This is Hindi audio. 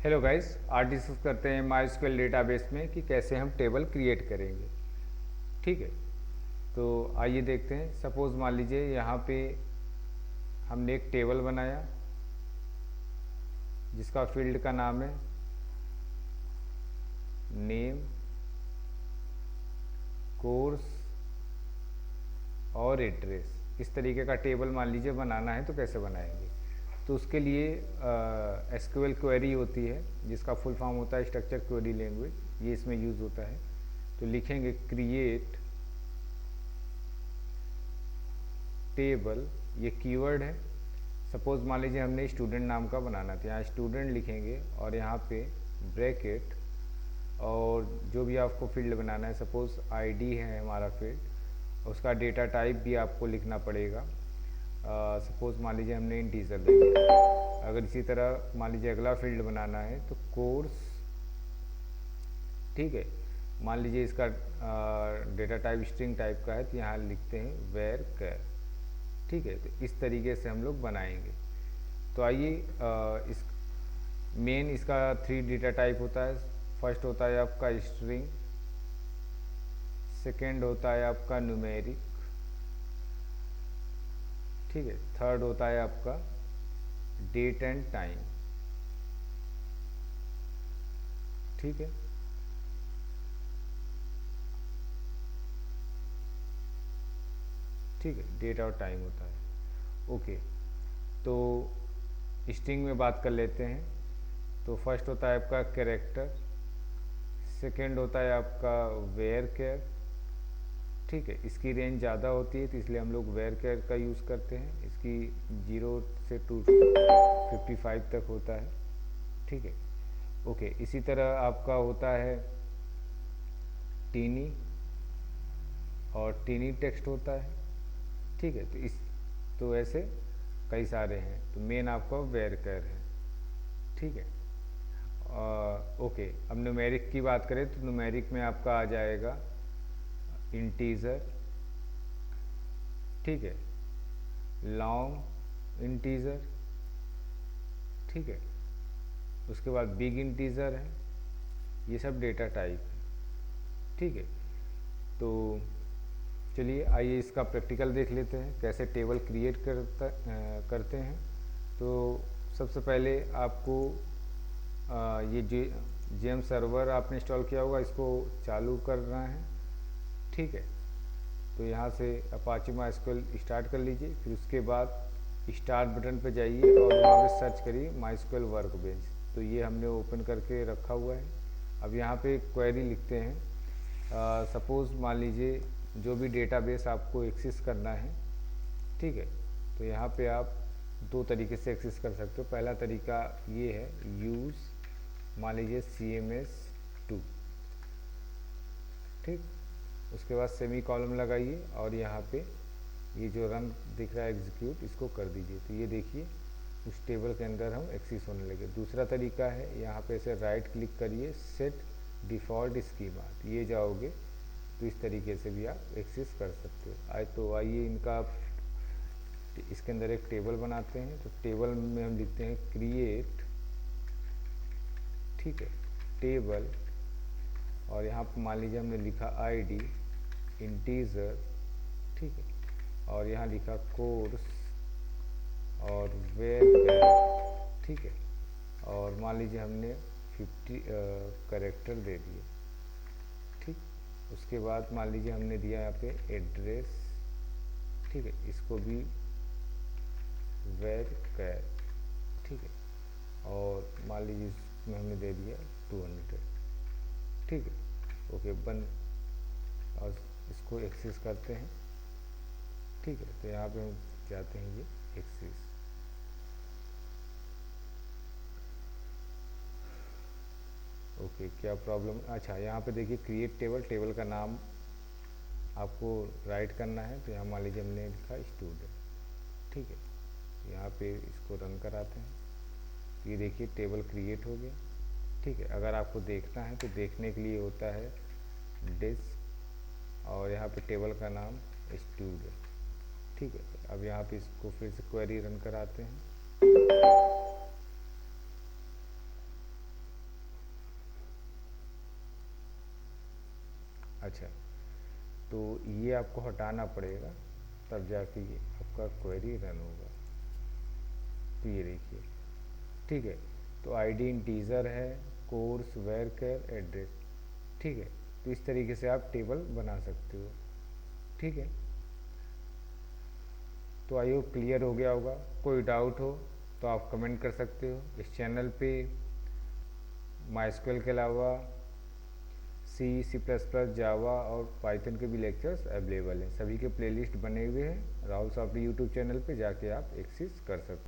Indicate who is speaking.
Speaker 1: हेलो गाइस, आज डिस्कस करते हैं माई डेटाबेस में कि कैसे हम टेबल क्रिएट करेंगे। ठीक है, तो आइए देखते हैं। सपोज़ मान लीजिए यहाँ पे हमने एक टेबल बनाया जिसका फील्ड का नाम है नेम, कोर्स और एड्रेस। इस तरीके का टेबल मान लीजिए बनाना है तो कैसे बनाएंगे। तो उसके लिए एसक्यूएल क्वेरी होती है जिसका फुल फॉर्म होता है स्ट्रक्चर क्वेरी लैंग्वेज, ये इसमें यूज़ होता है। तो लिखेंगे क्रिएट टेबल, ये कीवर्ड है। सपोज़ मान लीजिए हमने स्टूडेंट नाम का बनाना था, यहाँ स्टूडेंट लिखेंगे और यहाँ पे ब्रैकेट और जो भी आपको फील्ड बनाना है, सपोज़ आईडी है हमारा फील्ड, उसका डेटा टाइप भी आपको लिखना पड़ेगा। सपोज़ मान लीजिए हमने इंटीजर ले लिया। अगर इसी तरह मान लीजिए अगला फील्ड बनाना है तो कोर्स, ठीक है, मान लीजिए इसका डेटा टाइप स्ट्रिंग टाइप का है तो यहाँ लिखते हैं वेर कर। ठीक है, तो इस तरीके से हम लोग बनाएंगे। तो आइए इस मेन इसका 3 डेटा टाइप होता है। फर्स्ट होता है आपका स्ट्रिंग, सेकेंड होता है आपका न्यूमेरिक, ठीक है, थर्ड होता है आपका डेट एंड टाइम। ठीक है, ठीक है, डेट और टाइम होता है। ओके, तो स्ट्रिंग में बात कर लेते हैं। तो फर्स्ट होता है आपका कैरेक्टर, सेकेंड होता है आपका वेयर केयर, ठीक है, इसकी रेंज ज़्यादा होती है तो इसलिए हम लोग वेयर केयर का यूज़ करते हैं। इसकी 0 से 255 तक होता है। ठीक है, ओके, इसी तरह आपका होता है टीनी और टीनी टेक्स्ट होता है। ठीक है, तो ऐसे कई सारे हैं। तो मेन आपका वेयर केयर है। ठीक है, ओके, अब न्यूमेरिक की बात करें तो न्यूमेरिक में आपका आ जाएगा इंटीजर, ठीक है, लॉन्ग इंटीजर, ठीक है, उसके बाद बिग इंटीजर है। ये सब डेटा टाइप है। ठीक है, तो चलिए आइए इसका प्रैक्टिकल देख लेते हैं कैसे टेबल क्रिएट करते हैं। तो सबसे पहले आपको ये जेम सर्वर आपने इंस्टॉल किया होगा, इसको चालू करना है। ठीक है, तो यहाँ से अपाची माईस्क्वेल स्टार्ट कर लीजिए, फिर उसके बाद स्टार्ट बटन पर जाइए और वहाँ पे सर्च करिए माईस्क्वेल वर्कबेंच। तो ये हमने ओपन करके रखा हुआ है। अब यहाँ पे क्वेरी लिखते हैं। सपोज़ मान लीजिए जो भी डेटाबेस आपको एक्सेस करना है, ठीक है, तो यहाँ पे आप 2 तरीके से एक्सेस कर सकते हो। पहला तरीका ये है, यूज़ मान लीजिए CMS2, ठीक, उसके बाद सेमी कॉलम लगाइए और यहाँ पे ये जो रंग दिख रहा है एग्जीक्यूट, इसको कर दीजिए। तो ये देखिए उस टेबल के अंदर हम एक्सेस होने लगे। दूसरा तरीका है, यहाँ पे से राइट क्लिक करिए, सेट डिफ़ॉल्ट स्कीमा, तो ये जाओगे तो इस तरीके से भी आप एक्सेस कर सकते हो। तो आइए इनका इसके अंदर एक टेबल बनाते हैं। तो टेबल में हम लिखते हैं क्रिएट, ठीक है, टेबल, और यहाँ पर मान लीजिए हमने लिखा आईडी इंटीजर, ठीक है, और यहाँ लिखा कोर्स और वेयर, ठीक है, और मान लीजिए हमने 50 करेक्टर दे दिए। ठीक, उसके बाद मान लीजिए हमने दिया यहाँ पे एड्रेस, ठीक है, इसको भी वेर कैर, ठीक है, और मान लीजिए इसमें हमने दे दिया 200, ठीक है, ओके, बन, और इसको एक्सेस करते हैं। ठीक है, तो यहाँ पे हम जाते हैं ये एक्सेस। ओके, क्या प्रॉब्लम, अच्छा यहाँ पे देखिए क्रिएट टेबल, टेबल का नाम आपको राइट करना है। तो यहाँ मान लीजिए हमने लिखा स्टूडेंट, ठीक है, यहाँ पे इसको रन कराते हैं। ये देखिए टेबल क्रिएट हो गया। ठीक है, अगर आपको देखना है तो देखने के लिए होता है डिस्क और यहाँ पे टेबल का नाम स्टूडेंट। ठीक है, अब यहाँ पे इसको फिर से क्वेरी रन कराते हैं। अच्छा, तो ये आपको हटाना पड़ेगा, तब जाके ये आपका क्वेरी रन होगा। तो ये देखिए, ठीक है। तो आईडी इंटीजर है, कोर्स वेरकर एड्रेस, ठीक है। तो इस तरीके से आप टेबल बना सकते हो, ठीक है। तो आई होप क्लियर हो गया होगा। कोई डाउट हो तो आप कमेंट कर सकते हो। इस चैनल पे माइस्क्वेल के अलावा C++, जावा और पाइथन के भी लेक्चर्स अवेलेबल हैं। सभी के प्लेलिस्ट बने हुए हैं राहुल सॉफ्टवेयर यूट्यूब चैनल पे, जाके आप एक्सेस कर सकते हो।